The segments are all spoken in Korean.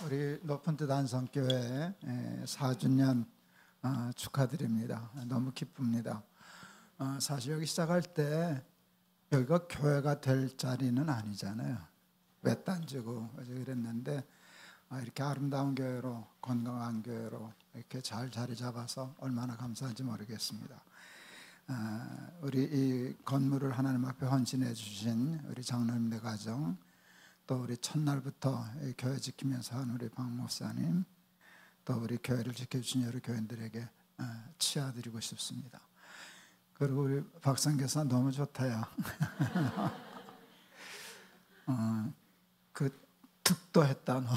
우리 높은 뜻 안성교회 4주년 축하드립니다. 너무 기쁩니다. 사실 여기 시작할 때 여기가 교회가 될 자리는 아니잖아요. 외딴지고 그랬는데 이렇게 아름다운 교회로, 건강한 교회로 이렇게 잘 자리 잡아서 얼마나 감사한지 모르겠습니다. 우리 이 건물을 하나님 앞에 헌신해 주신 우리 장로님들 가정, 또 우리 첫날부터 교회 지키면서 한 우리 박 목사님, 또 우리 교회를 지켜주신 여러 교인들에게 치아드리고 싶습니다. 그리고 우리 박성교사 너무 좋다요. 그 득도 했다 너.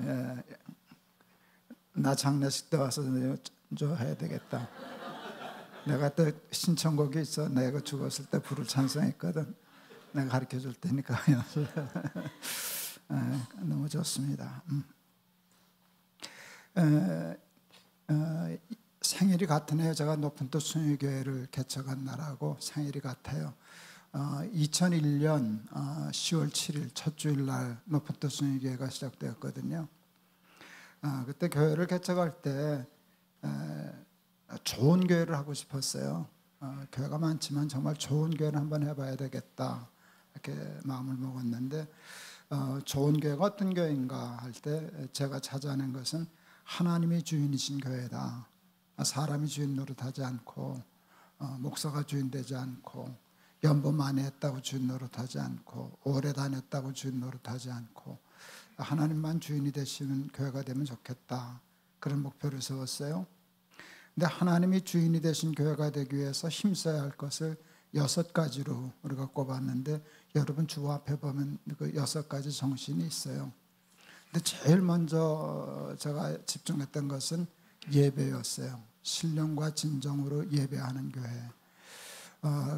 예. 나 장례식 때 와서 저 해야 되겠다. 내가 또 신청곡이 있어. 내가 죽었을 때 부를 찬송했거든. 내가 가르쳐 줄 테니까요. 너무 좋습니다. 생일이 같은 해에 제가 높은 뜻 순위교회를 개척한 날하고 생일이 같아요. 2001년 10월 7일 첫 주일날 높은 뜻 순위교회가 시작되었거든요. 그때 교회를 개척할 때 좋은 교회를 하고 싶었어요. 교회가 많지만 정말 좋은 교회를 한번 해봐야 되겠다 이렇게 마음을 먹었는데, 좋은 교회가 어떤 교회인가 할 때 제가 찾아낸 것은 하나님이 주인이신 교회다. 사람이 주인 노릇하지 않고, 목사가 주인 되지 않고, 연봉 많이 했다고 주인 노릇하지 않고, 오래 다녔다고 주인 노릇하지 않고, 하나님만 주인이 되시는 교회가 되면 좋겠다. 그런 목표를 세웠어요. 근데 하나님이 주인이 되신 교회가 되기 위해서 힘써야 할 것을 6가지로 우리가 꼽았는데, 여러분 주 앞에 보면 그 6가지 정신이 있어요. 근데 제일 먼저 제가 집중했던 것은 예배였어요. 신령과 진정으로 예배하는 교회.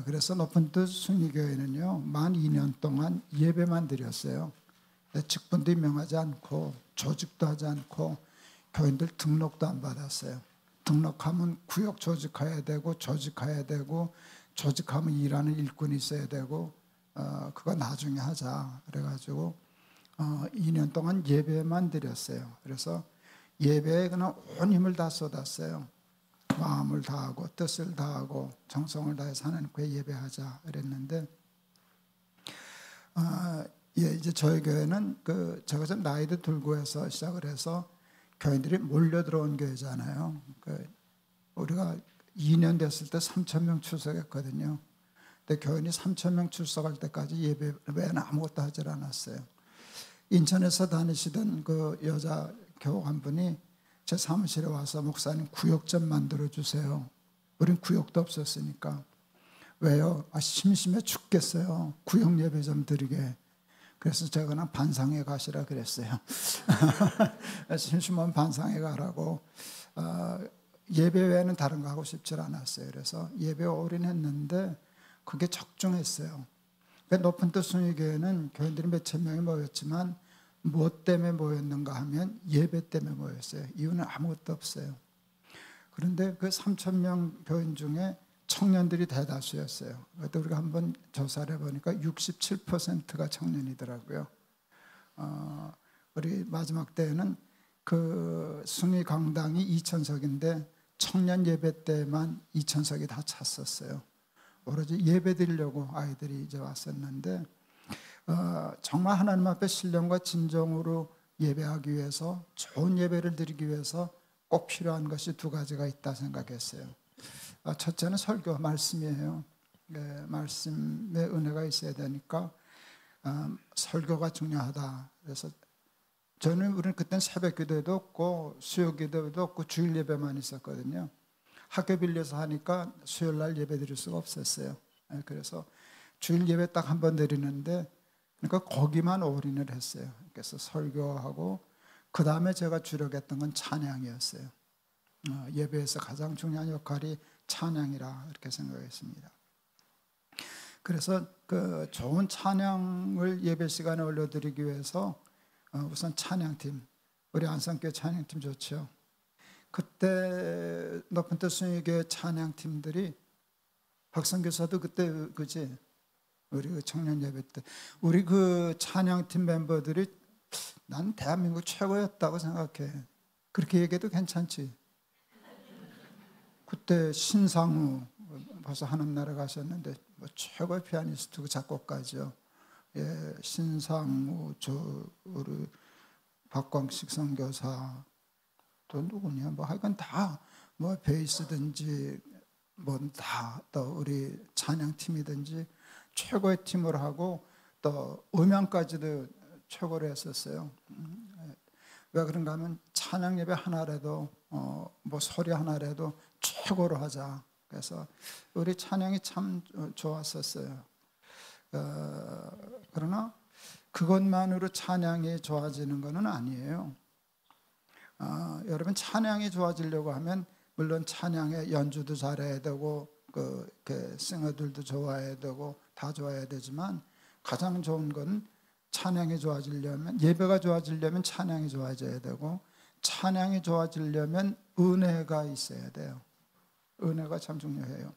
그래서 높은 뜻 순위교회는요, 만 2년 동안 예배만 드렸어요. 직분도 임명하지 않고, 조직도 하지 않고, 교인들 등록도 안 받았어요. 등록하면 구역 조직해야 되고, 조직해야 되고, 조직하면 일하는 일꾼이 있어야 되고, 그거 나중에 하자 그래가지고 2년 동안 예배만 드렸어요. 그래서 예배에 그냥 온 힘을 다 쏟았어요. 마음을 다하고 뜻을 다하고 정성을 다해서 하나님께 예배하자 그랬는데, 이제 저희 교회는 제가 좀 나이도 들고 해서 시작을 해서 교인들이 몰려 들어온 교회잖아요. 우리가 2년 됐을 때 3,000명 출석했거든요. 근데 교인이 3,000명 출석할 때까지 예배는 아무것도 하질 않았어요. 인천에서 다니시던 그 여자 교우 한 분이 제 사무실에 와서 목사님 구역 좀 만들어 주세요. 우린 구역도 없었으니까. 왜요? 심심해 죽겠어요. 구역 예배 좀 드리게. 그래서 제가 그냥 반상회 가시라 그랬어요. 심심하면 반상회 가라고. 예배 외에는 다른 거 하고 싶지 않았어요. 그래서 예배에 올인했는데 그게 적중했어요. 높은 뜻 순위교회는 교인들이 몇천 명이 모였지만 무엇 때문에 모였는가 하면 예배 때문에 모였어요. 이유는 아무것도 없어요. 그런데 그 3,000명 교인 중에 청년들이 대다수였어요. 그때 우리가 한번 조사를 해보니까 67%가 청년이더라고요. 우리 마지막 때에는 그 순위 강당이 2,000석인데 청년 예배 때만 2,000석이 다 찼었어요. 오로지 예배 드리려고 아이들이 이제 왔었는데, 정말 하나님 앞에 신령과 진정으로 예배하기 위해서, 좋은 예배를 드리기 위해서 꼭 필요한 것이 2가지가 있다 생각했어요. 첫째는 설교, 말씀이에요. 말씀의 은혜가 있어야 되니까 설교가 중요하다. 그래서 우리는 그땐 새벽 기도도 없고 수요 기도도 없고 주일 예배만 있었거든요. 학교 빌려서 하니까 수요일 날 예배 드릴 수가 없었어요. 그래서 주일 예배 딱 한 번 드리는데, 그러니까 거기만 올인을 했어요. 그래서 설교하고 그 다음에 제가 주력했던 건 찬양이었어요. 예배에서 가장 중요한 역할이 찬양이라 이렇게 생각했습니다. 그래서 그 좋은 찬양을 예배 시간에 올려드리기 위해서 우선 찬양팀, 우리 안성교회 찬양팀 좋죠. 그때 높은 뜻 순위교회 찬양팀들이, 박성교사도 그때 그지? 우리 그 청년 예배 때 우리 그 찬양팀 멤버들이 난 대한민국 최고였다고 생각해. 그렇게 얘기해도 괜찮지. 그때 신상우 벌써 하늘나라 가셨는데 뭐 최고의 피아니스트고 작곡가죠. 예, 신상우, 우리 박광식 선교사, 또 누구냐, 뭐 하여간 다 뭐 베이스든지 뭐 다 또 우리 찬양팀이든지 최고의 팀을 하고 또 음향까지도 최고로 했었어요. 왜 그런가 하면 찬양 예배 하나라도 뭐 소리 하나라도 최고로 하자. 그래서 우리 찬양이 참 좋았었어요. 그러나 그것만으로 찬양이 좋아지는 것은 아니에요. 여러분, 찬양이 좋아지려고 하면 물론 찬양의 연주도 잘해야 되고 그 싱어들도 좋아해야 되고 다 좋아해야 되지만 가장 좋은 건 찬양이 좋아지려면, 예배가 좋아지려면 찬양이 좋아져야 되고, 찬양이 좋아지려면 은혜가 있어야 돼요. 은혜가 참 중요해요.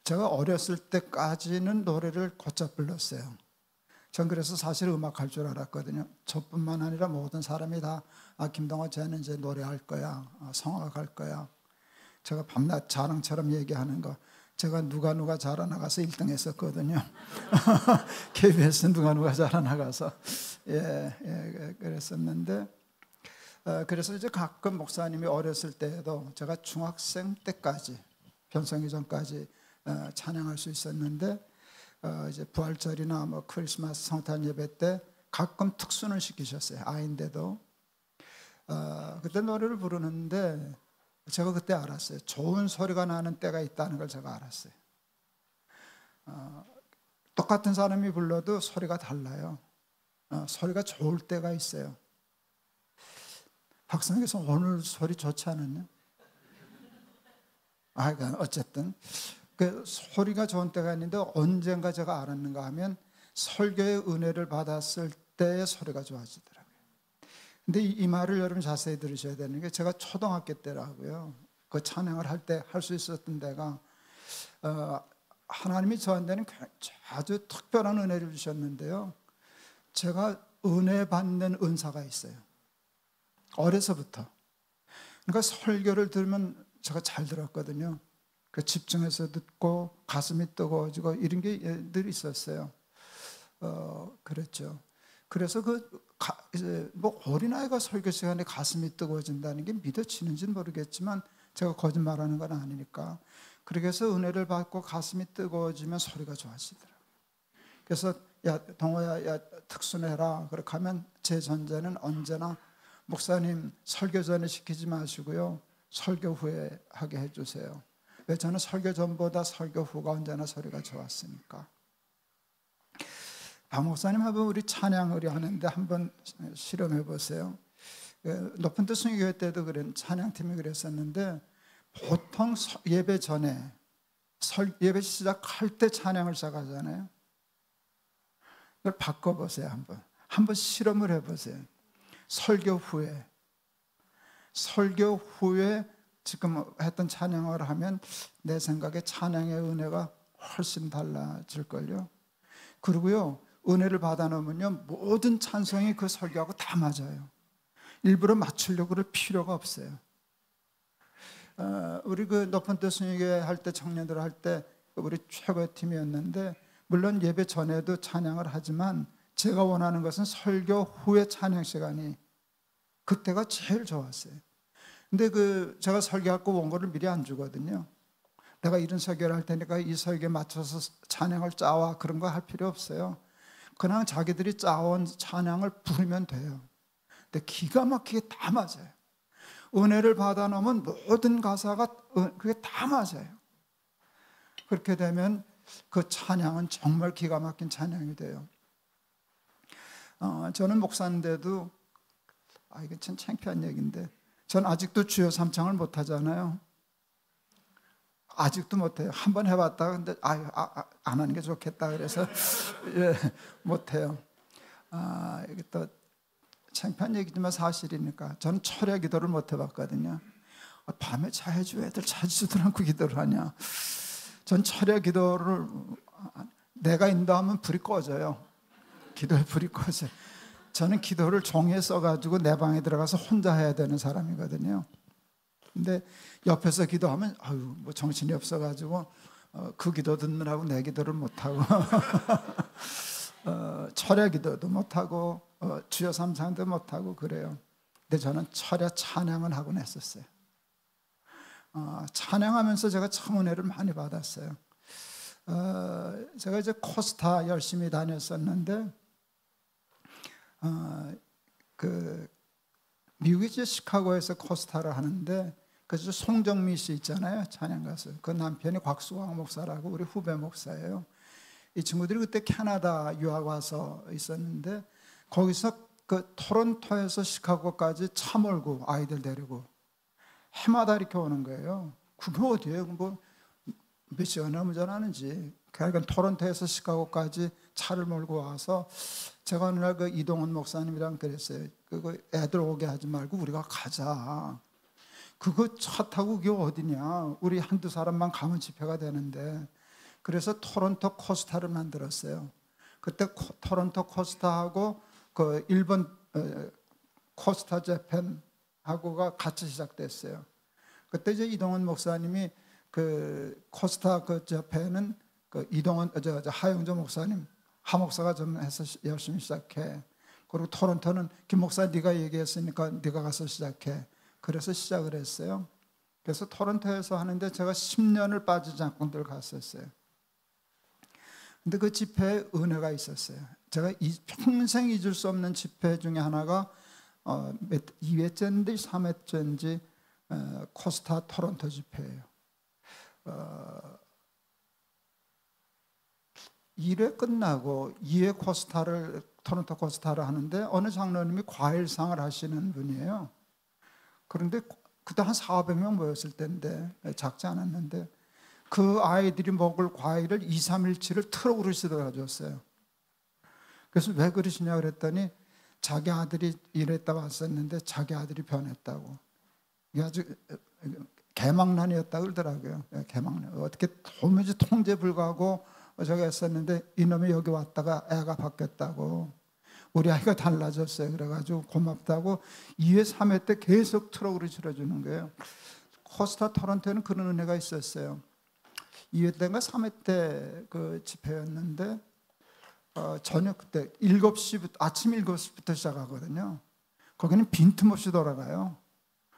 제가 어렸을 때까지는 노래를 곧잘 불렀어요. 전 그래서 사실 음악할 줄 알았거든요. 저뿐만 아니라 모든 사람이 다 김동호 쟤는 이제 노래할 거야, 성악할 거야. 제가 밤낮 자랑처럼 얘기하는 거, 제가 누가 자라나가서 1등 했었거든요. KBS 누가 자라나가서 그랬었는데, 그래서 이제 가끔 목사님이 어렸을 때에도 제가 중학생 때까지, 변성기 전까지 찬양할 수 있었는데, 이제 부활절이나 뭐 크리스마스 성탄 예배 때 가끔 특수는 시키셨어요. 아이인데도. 그때 노래를 부르는데 제가 그때 알았어요. 좋은 소리가 나는 때가 있다는 걸 제가 알았어요. 똑같은 사람이 불러도 소리가 달라요. 소리가 좋을 때가 있어요. 박성에서 오늘 소리 좋지 않았냐? 어쨌든 그 소리가 좋은 때가 있는데 언젠가 제가 알았는가 하면 설교의 은혜를 받았을 때의 소리가 좋아지더라고요. 근데 이 말을 여러분 자세히 들으셔야 되는 게, 제가 초등학교 때라고요. 그 찬양을 할 때 할 수 있었던 데가 하나님이 저한테는 아주 특별한 은혜를 주셨는데요. 제가 은혜 받는 은사가 있어요. 어려서부터. 그러니까 설교를 들으면 제가 잘 들었거든요. 그 집중해서 듣고 가슴이 뜨거워지고 이런 게 늘 있었어요. 그랬죠. 그래서 뭐 어린아이가 설교 시간에 가슴이 뜨거워진다는 게 믿어지는지는 모르겠지만 제가 거짓말하는 건 아니니까, 그렇게 해서 은혜를 받고 가슴이 뜨거워지면 소리가 좋아지더라고요. 그래서 야 동호야, 야 특순해라 그렇게 하면 제 전제는 언제나 목사님 설교 전에 시키지 마시고요, 설교 후에 하게 해주세요. 왜? 저는 설교 전보다 설교 후가 언제나 소리가 좋았으니까. 박 목사님하고 우리 찬양을 하는데 한번 실험해 보세요. 높은 뜻 순교회 때도 그런 찬양팀이 그랬었는데, 보통 예배 전에 예배 시작할 때 찬양을 시작하잖아요. 그걸 바꿔보세요. 한번 실험을 해보세요. 설교 후에 지금 했던 찬양을 하면 내 생각에 찬양의 은혜가 훨씬 달라질걸요. 그리고요, 은혜를 받아놓으면요, 모든 찬송이 그 설교하고 다 맞아요. 일부러 맞추려고 그럴 필요가 없어요. 우리 그 높은 뜻 순교회 할 때, 청년들 할 때 우리 최고의 팀이었는데, 물론 예배 전에도 찬양을 하지만 제가 원하는 것은 설교 후의 찬양 시간이, 그때가 제일 좋았어요. 근데 제가 설교할 거 원고를 미리 안 주거든요. 내가 이런 설교를 할 테니까 이 설교에 맞춰서 찬양을 짜와, 그런 거 할 필요 없어요. 그냥 자기들이 짜온 찬양을 부르면 돼요. 근데 기가 막히게 다 맞아요. 은혜를 받아 놓으면 모든 가사가 그게 다 맞아요. 그렇게 되면 그 찬양은 정말 기가 막힌 찬양이 돼요. 저는 목사인데도, 이게 참 창피한 얘기인데, 전 아직도 주여 삼창을 못 하잖아요. 아직도 못해요. 한번 해봤다 근데 안 하는 게 좋겠다 그래서 못해요. 이게 또 창피한 얘기지만 사실이니까, 저는 철야 기도를 못 해봤거든요. 밤에 자해주 애들 자지도 않고 기도를 하냐. 전 철야 기도를 내가 인도하면 불이 꺼져요. 기도에 불이 꺼져요. 저는 기도를 종이에 써가지고 내 방에 들어가서 혼자 해야 되는 사람이거든요. 근데 옆에서 기도하면 아유 뭐 정신이 없어가지고 그 기도 듣느라고 내 기도를 못하고 철야 기도도 못하고 주여 삼상도 못하고 그래요. 근데 저는 철야 찬양은 하곤 했었어요. 찬양하면서 제가 참 은혜를 많이 받았어요. 제가 이제 코스타 열심히 다녔었는데 그 미국의 이제 시카고에서 코스타를 하는데 그래서 송정미 씨 있잖아요, 찬양 가수. 그 남편이 곽수광 목사라고 우리 후배 목사예요. 이 친구들이 그때 캐나다 유학 와서 있었는데 거기서 그 토론토에서 시카고까지 차 몰고 아이들 데리고 해마다 이렇게 오는 거예요. 그게 어디예요? 뭐 몇 시간이나 운전하는지. 그러니까 토론토에서 시카고까지 차를 몰고 와서 제가 어느 날 그 이동훈 목사님이랑 그랬어요. 그거 애들 오게 하지 말고 우리가 가자. 그거 차 타고 그게 어디냐? 우리 한두 사람만 가면 집회가 되는데. 그래서 토론토 코스타를 만들었어요. 그때 토론토 코스타하고 그 일본 코스타 재팬하고가 같이 시작됐어요. 그때 이제 이동훈 목사님이 그 코스타 그 재팬은 그 이동훈 하영조 목사님 하 목사가 좀 해서 열심히 시작해. 그리고 토론토는 김 목사 네가 얘기했으니까 네가 가서 시작해. 그래서 시작을 했어요. 그래서 토론토에서 하는데 제가 10년을 빠지지 않고 늘 갔었어요. 근데 그 집회에 은혜가 있었어요. 제가 평생 잊을 수 없는 집회 중에 하나가 2회째인지 3회째인지 코스타 토론토 집회예요. 1회 끝나고 2회 코스타를 토론토 코스타를 하는데 어느 장로님이 과일상을 하시는 분이에요. 그런데 그때 한 400명 모였을 때인데 작지 않았는데 그 아이들이 먹을 과일을 2, 3일치를 트럭으로 싣어다 줬어요. 그래서 왜 그러시냐 그랬더니 자기 아들이 이랬다 왔었는데 자기 아들이 변했다고. 이게 아주 개망난이었다고 그러더라고요. 개망난. 어떻게 도무지 통제 불가하고 저기 했었는데 이놈이 여기 왔다가 애가 바뀌었다고. 우리 아이가 달라졌어요. 그래가지고 고맙다고 2회, 3회 때 계속 트럭으로 실어주는 거예요. 코스타 토론토에는 그런 은혜가 있었어요. 2회 때인가 3회 때 그 집회였는데 저녁 때 7시부터 아침 7시부터 시작하거든요. 거기는 빈틈없이 돌아가요.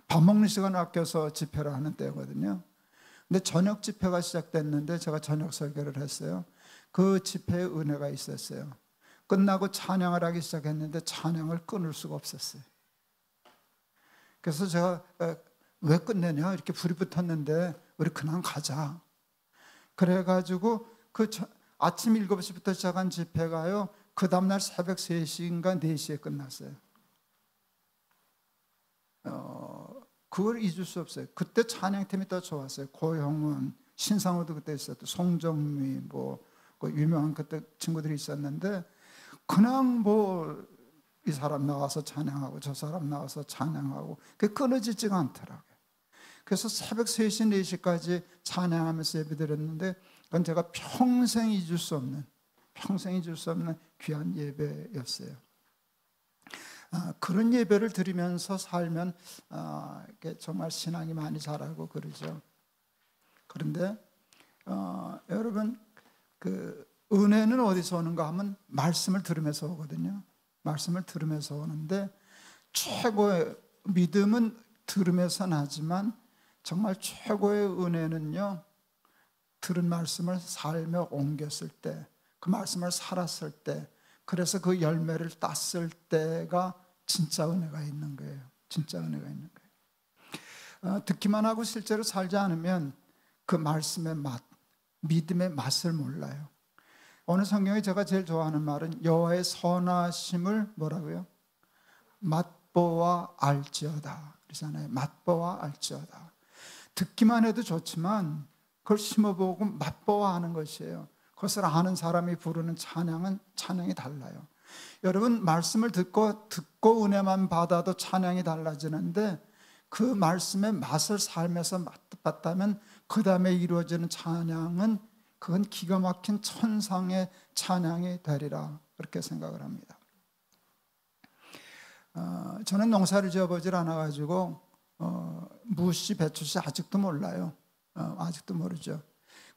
밥 먹는 시간을 아껴서 집회를 하는 때거든요. 근데 저녁 집회가 시작됐는데 제가 저녁 설교를 했어요. 그 집회에 은혜가 있었어요. 끝나고 찬양을 하기 시작했는데 찬양을 끊을 수가 없었어요. 그래서 제가 왜 끝내냐 이렇게 불이 붙었는데 우리 그냥 가자. 그래가지고 그 아침 7시부터 시작한 집회가요 그 다음날 새벽 3시인가 4시에 끝났어요. 그걸 잊을 수 없어요. 그때 찬양팀이 더 좋았어요. 고형은, 신상호도 그때 있었고 송정미 뭐 그 유명한 그때 친구들이 있었는데 그냥 뭐 이 사람 나와서 찬양하고 저 사람 나와서 찬양하고 그게 끊어지지가 않더라고요. 그래서 새벽 3시, 4시까지 찬양하면서 예배드렸는데 그건 제가 평생 잊을 수 없는 귀한 예배였어요. 그런 예배를 드리면서 살면 정말 신앙이 많이 자라고 그러죠. 그런데 여러분 그 은혜는 어디서 오는가 하면 말씀을 들으면서 오거든요. 말씀을 들으면서 오는데 최고의 믿음은 들으면서 나지만 정말 최고의 은혜는요 들은 말씀을 삶에 옮겼을 때, 그 말씀을 살았을 때, 그래서 그 열매를 땄을 때가 진짜 은혜가 있는 거예요. 진짜 은혜가 있는 거예요. 듣기만 하고 실제로 살지 않으면 그 말씀의 맛, 믿음의 맛을 몰라요. 오늘 성경에 제가 제일 좋아하는 말은 여호와의 선하심을 뭐라고요? 맛보아 알지어다 그러잖아요. 맛보아 알지어다. 듣기만 해도 좋지만 그걸 심어보고 맛보아 하는 것이에요. 그것을 아는 사람이 부르는 찬양은 찬양이 달라요. 여러분 말씀을 듣고 은혜만 받아도 찬양이 달라지는데 그 말씀의 맛을 삶에서 맛봤다면 그 다음에 이루어지는 찬양은 그건 기가 막힌 천상의 찬양이 되리라 그렇게 생각을 합니다. 저는 농사를 지어보질 않아가지고 무씨, 배추씨 아직도 몰라요. 아직도 모르죠.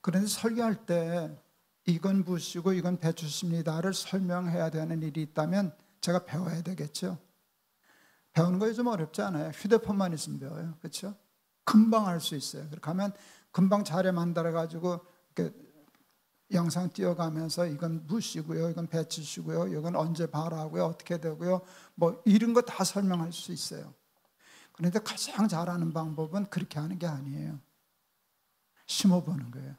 그런데 설교할 때 이건 무씨고 이건 배추씨입니다를 설명해야 되는 일이 있다면 제가 배워야 되겠죠. 배우는 거 요즘 어렵지 않아요. 휴대폰만 있으면 배워요. 그렇죠? 금방 할 수 있어요. 그렇게 하면 금방 자료 만들어가지고 이렇게 영상 띄워가면서 이건 무씨고요, 이건 배추씨고요, 이건 언제 발하고요, 어떻게 되고요, 뭐 이런 거 다 설명할 수 있어요. 그런데 가장 잘하는 방법은 그렇게 하는 게 아니에요. 심어보는 거예요.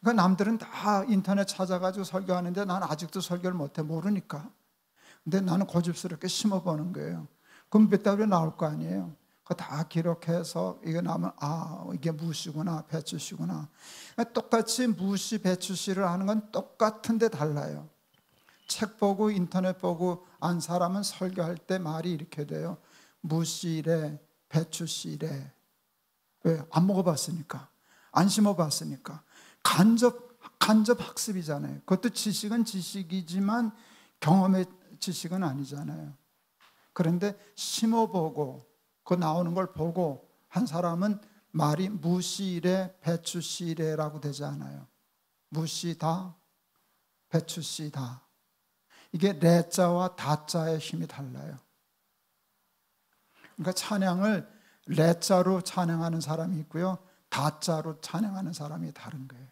그러니까 남들은 다 인터넷 찾아가지고 설교하는데 나는 아직도 설교를 못해, 모르니까. 근데 나는 고집스럽게 심어보는 거예요. 그럼 몇 달에 나올 거 아니에요. 그거 다 기록해서 이게 나오면 이게 무씨구나, 배추씨구나. 똑같이 무씨, 배추씨를 하는 건 똑같은데 달라요. 책 보고 인터넷 보고 안 사람은 설교할 때 말이 이렇게 돼요. 무씨래, 배추씨래. 왜? 안 먹어봤으니까, 안 심어봤으니까. 간접 학습이잖아요. 그것도 지식은 지식이지만 경험의 지식은 아니잖아요. 그런데 심어보고 그 나오는 걸 보고 한 사람은 말이 무씨래, 배추씨래라고 되지 않아요. 무씨다, 배추씨다. 이게 레자와 다자의 힘이 달라요. 그러니까 찬양을 레자로 찬양하는 사람이 있고요, 다자로 찬양하는 사람이 다른 거예요.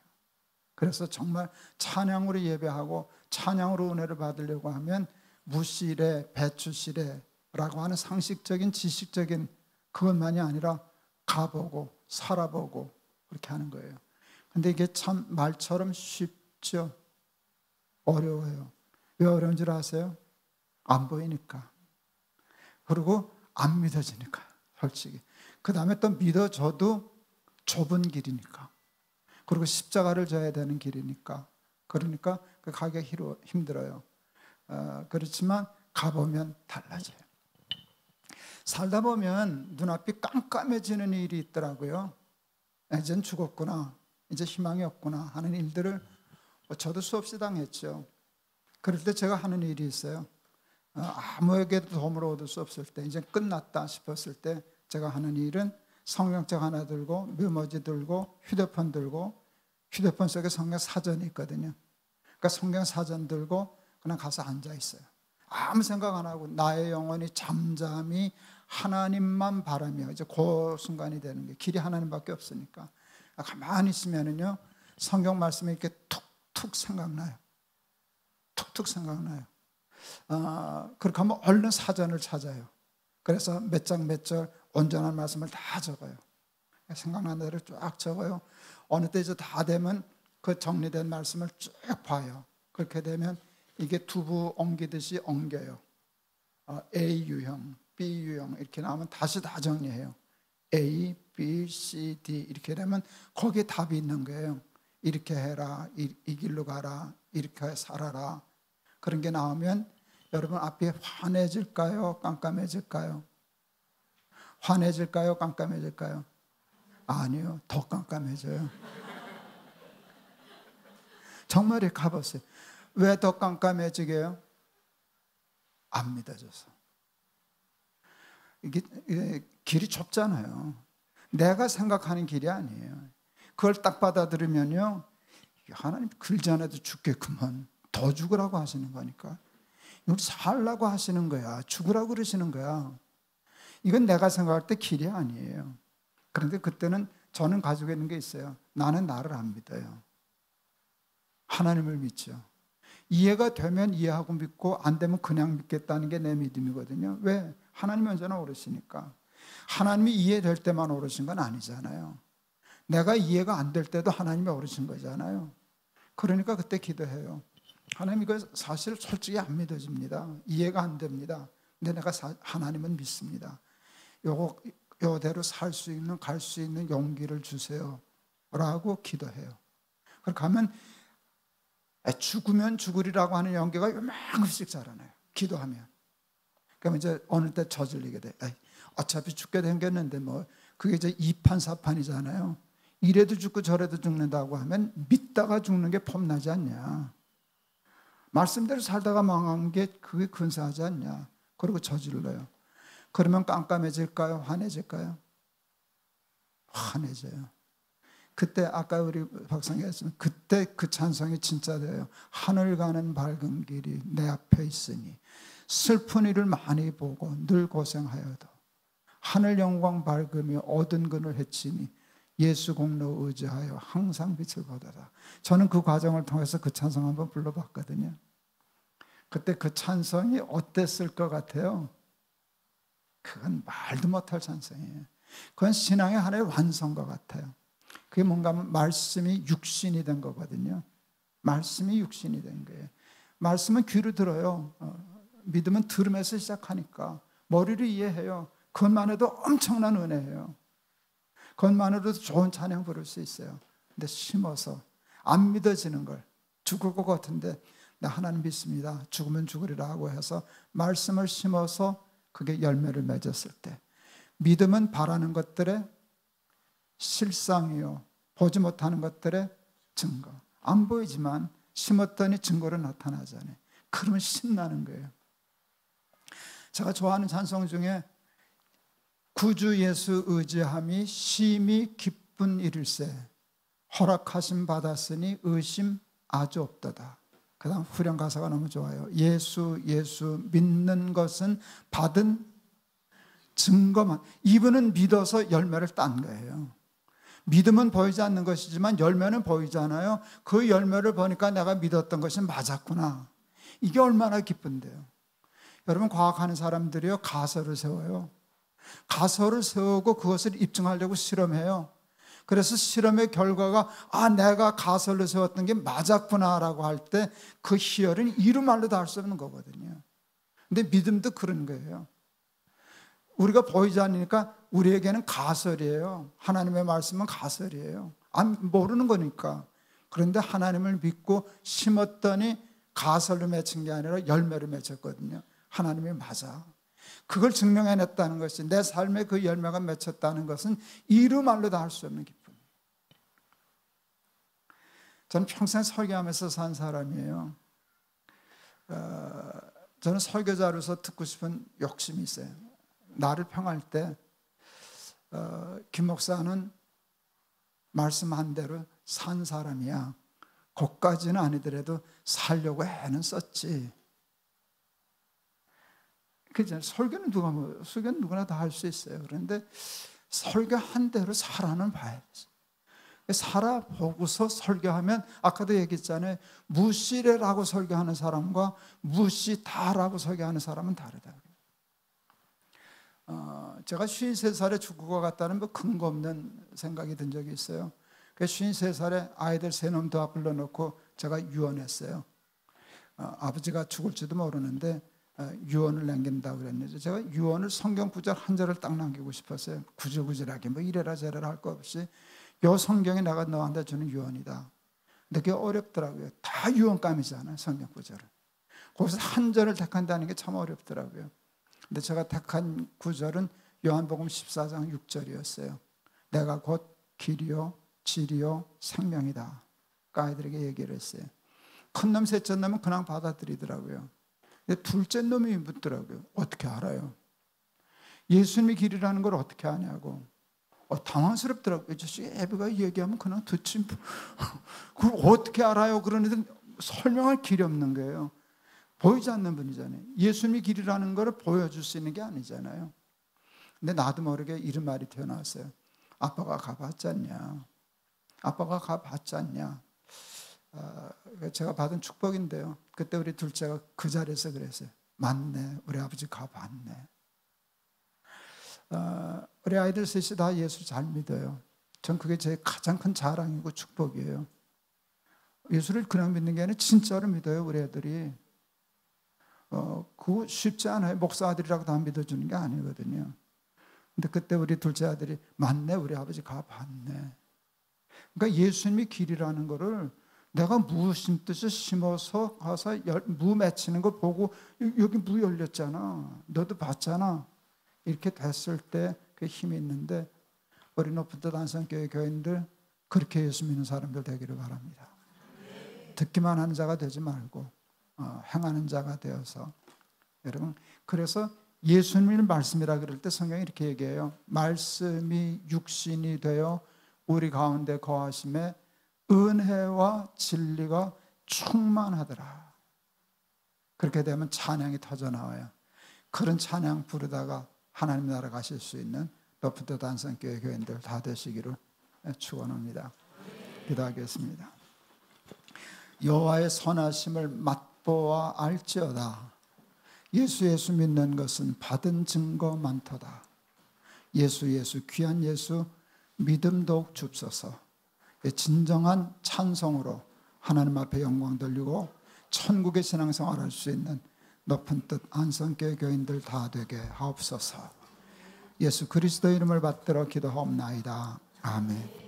그래서 정말 찬양으로 예배하고 찬양으로 은혜를 받으려고 하면 무씨래, 배추씨래라고 하는 상식적인 지식적인 그것만이 아니라 가보고 살아보고 그렇게 하는 거예요. 근데 이게 참 말처럼 쉽죠? 어려워요. 왜 어려운 줄 아세요? 안 보이니까. 그리고 안 믿어지니까, 솔직히. 그 다음에 또 믿어져도 좁은 길이니까. 그리고 십자가를 져야 되는 길이니까. 그러니까 그 가기 힘들어요. 그렇지만 가보면 달라져요. 살다 보면 눈앞이 깜깜해지는 일이 있더라고요. 이젠 죽었구나, 이제 희망이 없구나 하는 일들을 저도 수없이 당했죠. 그럴 때 제가 하는 일이 있어요. 아무에게도 도움을 얻을 수 없을 때, 이제 끝났다 싶었을 때 제가 하는 일은 성경책 하나 들고, 메모지 들고, 휴대폰 들고, 휴대폰 속에 성경 사전이 있거든요. 그러니까 성경 사전 들고 그냥 가서 앉아 있어요. 아무 생각 안 하고 나의 영혼이 잠잠히 하나님만 바라며, 이제 그 순간이 되는 게, 길이 하나님밖에 없으니까 가만히 있으면은요, 성경 말씀이 이렇게 툭툭 생각나요. 툭툭 생각나요. 그렇게 하면 얼른 사전을 찾아요. 그래서 몇 장 몇 절 온전한 말씀을 다 적어요. 생각나는 대로 쫙 적어요. 어느 때 이제 다 되면 그 정리된 말씀을 쭉 봐요. 그렇게 되면 이게 두부 옮기듯이 옮겨요. A 유형, B 유형 이렇게 나오면 다시 다 정리해요. A, B, C, D 이렇게 되면 거기에 답이 있는 거예요. 이렇게 해라, 이 길로 가라, 이렇게 살아라. 그런 게 나오면 여러분 앞이 환해질까요? 깜깜해질까요? 환해질까요? 깜깜해질까요? 아니요, 더 깜깜해져요. 정말에 가보세요. 왜 더 깜깜해지게 해요? 안 믿어져서. 이게 길이 좁잖아요. 내가 생각하는 길이 아니에요. 그걸 딱 받아들이면요, 하나님 글지 않아도 죽겠구먼. 더 죽으라고 하시는 거니까. 우리 살라고 하시는 거야. 죽으라고 그러시는 거야. 이건 내가 생각할 때 길이 아니에요. 그런데 그때는 저는 가지고 있는 게 있어요. 나는 나를 안 믿어요. 하나님을 믿죠. 이해가 되면 이해하고 믿고 안 되면 그냥 믿겠다는 게 내 믿음이거든요. 왜? 하나님이 언제나 오르시니까. 하나님이 이해될 때만 오르신 건 아니잖아요. 내가 이해가 안 될 때도 하나님이 오르신 거잖아요. 그러니까 그때 기도해요. 하나님, 이거 사실 솔직히 안 믿어집니다. 이해가 안 됩니다. 근데 내가 하나님은 믿습니다. 요대로 살 수 있는, 갈 수 있는 용기를 주세요 라고 기도해요. 그렇게 하면 죽으면 죽으리라고 하는 용기가 요만큼씩 자라나요. 기도하면. 그러면 이제 어느 때 저질리게 돼. 어차피 죽게 생겼는데 뭐 그게 이제 2판 4판이잖아요. 이래도 죽고 저래도 죽는다고 하면 믿다가 죽는 게 폼나지 않냐. 말씀대로 살다가 망한 게 그게 근사하지 않냐. 그리고 저질러요. 그러면 깜깜해질까요? 환해질까요? 환해져요. 그때 아까 우리 박상희 했으면 그때 그 찬송이 진짜 돼요. 하늘 가는 밝은 길이 내 앞에 있으니 슬픈 일을 많이 보고 늘 고생하여도 하늘 영광 밝으며 어두운 그늘 헤치니 예수 공로 의지하여 항상 빛을 보더라. 저는 그 과정을 통해서 그 찬송 한번 불러봤거든요. 그때 그 찬송이 어땠을 것 같아요? 그건 말도 못할 찬송이에요. 그건 신앙의 하나의 완성과 같아요. 그게 뭔가 하면 말씀이 육신이 된 거거든요. 말씀이 육신이 된 거예요. 말씀은 귀로 들어요. 믿음은 들으면서 시작하니까 머리로 이해해요. 그것만 해도 엄청난 은혜예요. 그것만으로도 좋은 찬양 부를 수 있어요. 근데 심어서 안 믿어지는 걸 죽을 것 같은데 나 하나님 믿습니다. 죽으면 죽으리라고 해서 말씀을 심어서 그게 열매를 맺었을 때 믿음은 바라는 것들의 실상이요 보지 못하는 것들의 증거. 안 보이지만 심었더니 증거로 나타나잖아요. 그러면 신나는 거예요. 제가 좋아하는 찬송 중에 구주 예수 의지함이 심히 기쁜 일일세 허락하심 받았으니 의심 아주 없도다. 그 다음 후렴 가사가 너무 좋아요. 예수 믿는 것은 받은 증거만. 이분은 믿어서 열매를 딴 거예요. 믿음은 보이지 않는 것이지만 열매는 보이잖아요. 그 열매를 보니까 내가 믿었던 것이 맞았구나. 이게 얼마나 기쁜데요. 여러분 과학하는 사람들이요 가설을 세워요. 가설을 세우고 그것을 입증하려고 실험해요. 그래서 실험의 결과가 내가 가설을 세웠던 게 맞았구나라고 할 때 그 희열은 이루 말로 다 할 수 없는 거거든요. 근데 믿음도 그런 거예요. 우리가 보이지 않으니까 우리에게는 가설이에요. 하나님의 말씀은 가설이에요. 모르는 거니까. 그런데 하나님을 믿고 심었더니 가설로 맺힌 게 아니라 열매로 맺혔거든요. 하나님이 맞아. 그걸 증명해냈다는 것이 내 삶에 그 열매가 맺혔다는 것은 이루 말로 다 할 수 없는 기쁨. 저는 평생 설교하면서 산 사람이에요. 저는 설교자로서 듣고 싶은 욕심이 있어요. 나를 평할 때 김 목사는 말씀한 대로 산 사람이야. 그것까지는 아니더라도 살려고 애는 썼지. 설교는 누구나 다 할 수 있어요. 그런데 설교한 대로 살아는 봐야지. 살아보고서 설교하면 아까도 얘기했잖아요. 무시래라고 설교하는 사람과 무시다라고 설교하는 사람은 다르다. 제가 53살에 죽을 것 같다는 뭐 근거 없는 생각이 든 적이 있어요. 53살에 아이들 3놈 다 불러놓고 제가 유언했어요. 아버지가 죽을지도 모르는데 유언을 남긴다고 그랬는데 제가 유언을 성경 구절 한 절을 딱 남기고 싶었어요. 구질구질하게 뭐 이래라 저래라 할 거 없이 요 성경이 내가 너한테 주는 유언이다. 근데 그게 어렵더라고요. 다 유언감이잖아요. 성경 구절은. 거기서 한 절을 택한다는 게 참 어렵더라고요. 근데 제가 택한 구절은 요한복음 14장 6절이었어요. 내가 곧 길이요 진리요 생명이다. 아이들에게 얘기를 했어요. 큰 놈 셋째 놈은 그냥 받아들이더라고요. 근데 둘째 놈이 묻더라고요. 어떻게 알아요? 예수님이 길이라는 걸 어떻게 아냐고. 당황스럽더라고요. 저 애비가 얘기하면 그냥 듣지. 그걸 어떻게 알아요? 그러는데 설명할 길이 없는 거예요. 보이지 않는 분이잖아요. 예수님이 길이라는 걸 보여줄 수 있는 게 아니잖아요. 근데 나도 모르게 이런 말이 튀어나왔어요. 아빠가 가봤지 않냐. 아빠가 가봤지 않냐. 제가 받은 축복인데요. 그때 우리 둘째가 그 자리에서 그랬어요. 맞네. 우리 아버지 가봤네. 우리 아이들 셋이 다 예수 잘 믿어요. 전 그게 제 가장 큰 자랑이고 축복이에요. 예수를 그냥 믿는 게 아니라 진짜로 믿어요. 우리 애들이. 그거 쉽지 않아요. 목사 아들이라고 다 믿어주는 게 아니거든요. 근데 그때 우리 둘째 아들이 맞네. 우리 아버지 가봤네. 그러니까 예수님이 길이라는 거를 내가 무 심듯이 심어서 가서 무 맺히는 걸 보고 여기 무 열렸잖아. 너도 봤잖아. 이렇게 됐을 때 그 힘이 있는데 우리 높은 뜻 안성교회 교인들 그렇게 예수 믿는 사람들 되기를 바랍니다. 듣기만 하는 자가 되지 말고 행하는 자가 되어서, 여러분, 그래서 예수님의 말씀이라 그럴 때 성경이 이렇게 얘기해요. 말씀이 육신이 되어 우리 가운데 거하심에 은혜와 진리가 충만하더라. 그렇게 되면 찬양이 터져나와요. 그런 찬양 부르다가 하나님 나라 가실 수 있는 높은 뜻 안성교회 교인들 다 되시기를 축원합니다. 기도하겠습니다. 여호와의 선하심을 맛보아 알지어다. 예수 믿는 것은 받은 증거 많도다. 예수 귀한 예수 믿음 더욱 줍소서. 진정한 찬송으로 하나님 앞에 영광 돌리고 천국의 신앙생활을 할 수 있는 높은 뜻 안성교회 교인들 다 되게 하옵소서. 예수 그리스도 이름을 받들어 기도하옵나이다. 아멘.